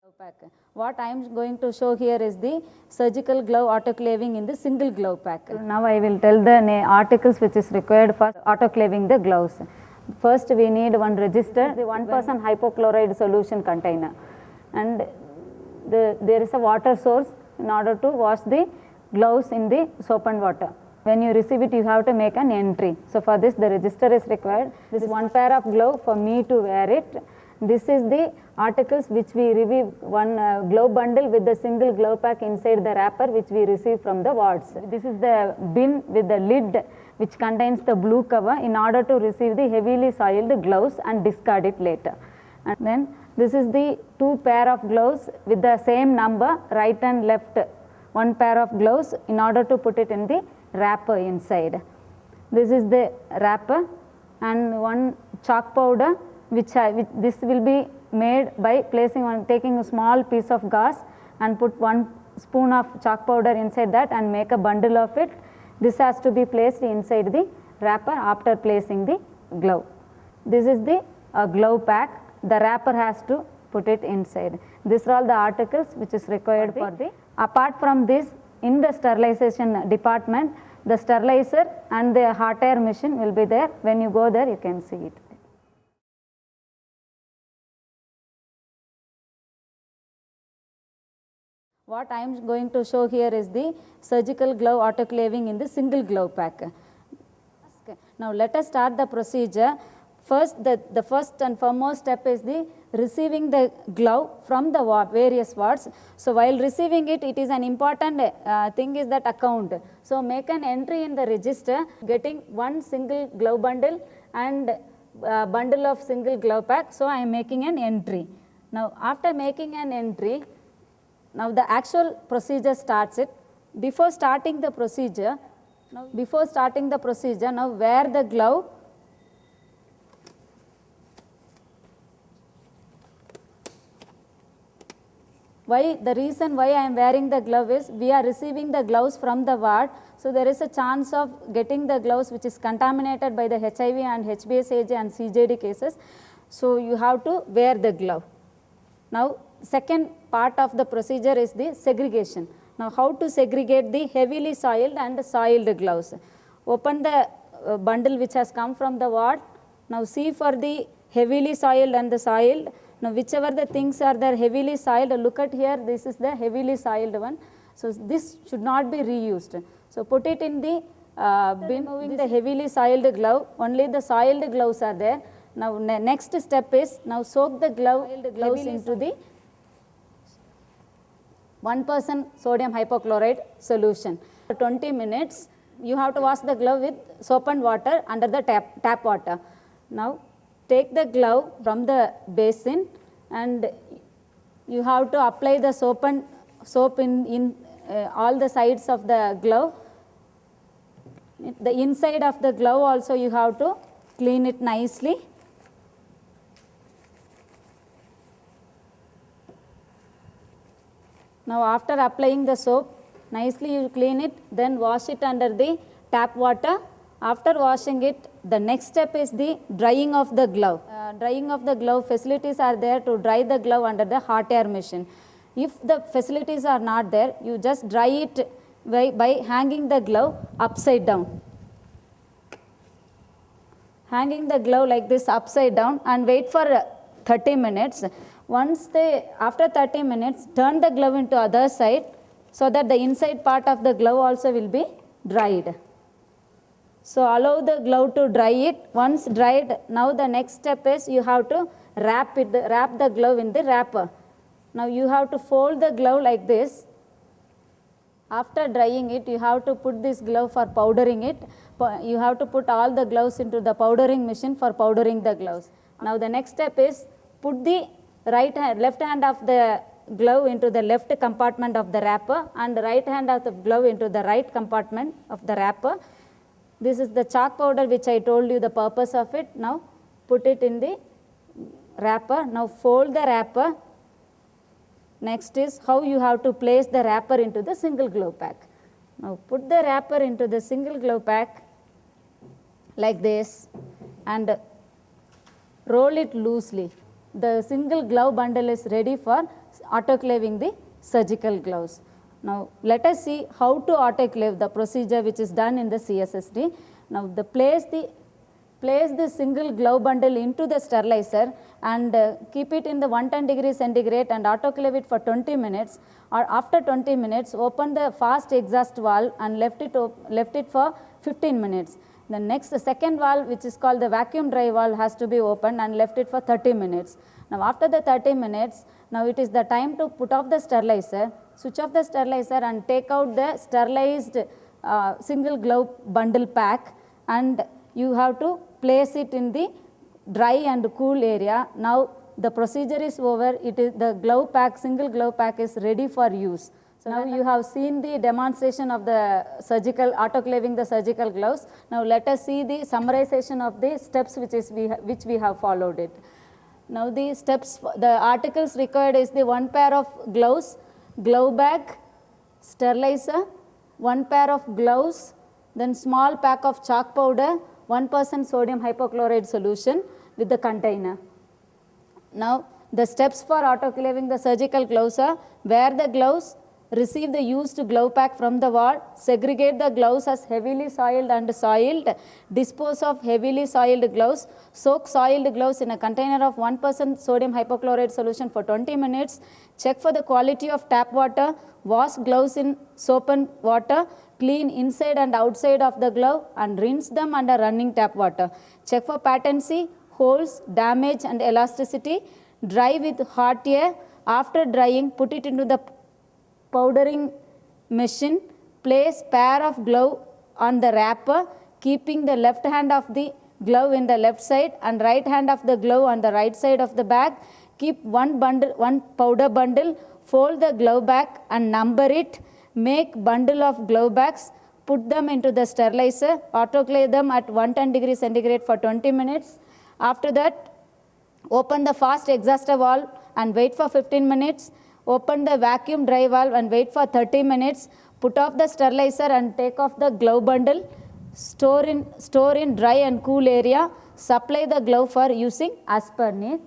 Glove pack. What I am going to show here is the surgical glove autoclaving in the single glove pack. Now I will tell the articles which is required for autoclaving the gloves. First we need one register, the 1% hypochlorite solution container, and there is a water source in order to wash the gloves in the soap and water. When you receive it, you have to make an entry. So for this the register is required. This is one pair of glove for me to wear it. This is the articles which we review, one glove bundle with the single glove pack inside the wrapper which we receive from the wards. This is the bin with the lid which contains the blue cover in order to receive the heavily soiled gloves and discard it later. And then this is the two pair of gloves with the same number, right and left, one pair of gloves in order to put it in the wrapper inside. This is the wrapper and one chalk powder which this will be made by taking a small piece of gauze and put 1 spoon of chalk powder inside that and make a bundle of it. This has to be placed inside the wrapper after placing the glove. This is the glove pack. The wrapper has to put it inside. These are all the articles which is required for the. Apart from this, in the sterilization department, the sterilizer and the hot air machine will be there. When you go there, you can see it. What I am going to show here is the surgical glove autoclaving in the single glove pack. Okay. Now let us start the procedure. First, the first and foremost step is the receiving the glove from the various wards. So while receiving it, it is an important thing is that account. So make an entry in the register, getting one single glove bundle and bundle of single glove pack. So I am making an entry. Now after making an entry, now the actual procedure starts it. Before starting the procedure, now wear the glove. The reason why I am wearing the glove is we are receiving the gloves from the ward. So there is a chance of getting the gloves which is contaminated by the HIV and HBsAg and CJD cases. So you have to wear the glove. Now second part of the procedure is the segregation. Now how to segregate the heavily soiled and soiled gloves. Open the bundle which has come from the ward. Now see for the heavily soiled and the soiled. Now whichever the things are there heavily soiled, look at here, this is the heavily soiled one. So this should not be reused. So put it in the bin. Removing the heavily soiled glove, only the soiled gloves are there. Now next step is, now soak the gloves into the 1% sodium hypochlorite solution. For 20 minutes, you have to wash the glove with soap and water under the tap water. Now take the glove from the basin and you have to apply the soap in all the sides of the glove. The inside of the glove also you have to clean it nicely. Now after applying the soap, nicely you clean it, then wash it under the tap water. After washing it, the next step is the drying of the glove. Drying of the glove facilities are there to dry the glove under the hot air machine. If the facilities are not there, you just dry it by hanging the glove upside down. Hanging the glove like this upside down and wait for 30 minutes. After 30 minutes, turn the glove into other side so that the inside part of the glove also will be dried. So allow the glove to dry it. Once dried, now the next step is you have to wrap the glove in the wrapper. Now you have to fold the glove like this. After drying it, you have to put this glove for powdering it. You have to put all the gloves into the powdering machine for powdering the gloves. Now the next step is put the left hand of the glove into the left compartment of the wrapper and the right hand of the glove into the right compartment of the wrapper. This is the chalk powder which I told you the purpose of it. Now put it in the wrapper. Now fold the wrapper. Next is how you have to place the wrapper into the single glove pack. Now put the wrapper into the single glove pack like this and roll it loosely. The single glove bundle is ready for autoclaving the surgical gloves. Now let us see how to autoclave, the procedure which is done in the CSSD. Now place the single glove bundle into the sterilizer and keep it in the 110 degrees centigrade and autoclave it for 20 minutes, or after 20 minutes open the fast exhaust valve and left it for 15 minutes. The second valve, which is called the vacuum dry valve, has to be opened and left it for 30 minutes. Now after the 30 minutes, now it is the time to put off the sterilizer, switch off the sterilizer and take out the sterilized single glove bundle pack, and you have to place it in the dry and cool area. Now the procedure is over. It is the glove pack, single glove pack is ready for use. So now you have seen the demonstration of the autoclaving the surgical gloves. Now let us see the summarization of the steps which we have followed it. Now the steps, the articles required is the 1 pair of gloves, glove bag, sterilizer, 1 pair of gloves, then small pack of chalk powder, 1% sodium hypochlorite solution with the container. Now the steps for autoclaving the surgical gloves are: wear the gloves, receive the used glove pack from the ward, segregate the gloves as heavily soiled and soiled, dispose of heavily soiled gloves, soak soiled gloves in a container of 1% sodium hypochlorite solution for 20 minutes, check for the quality of tap water, wash gloves in soap and water, clean inside and outside of the glove and rinse them under running tap water. Check for patency, holes, damage and elasticity, dry with hot air. After drying, put it into the powdering machine, place pair of glove on the wrapper, keeping the left hand of the glove in the left side and right hand of the glove on the right side of the bag. Keep one powder bundle, fold the glove bag and number it. Make bundle of glove bags, put them into the sterilizer, autoclave them at 110 degrees centigrade for 20 minutes. After that, open the fast exhauster valve and wait for 15 minutes. Open the vacuum dry valve and wait for 30 minutes. Put off the sterilizer and take off the glove bundle. Store in dry and cool area. Supply the glove for using as per need.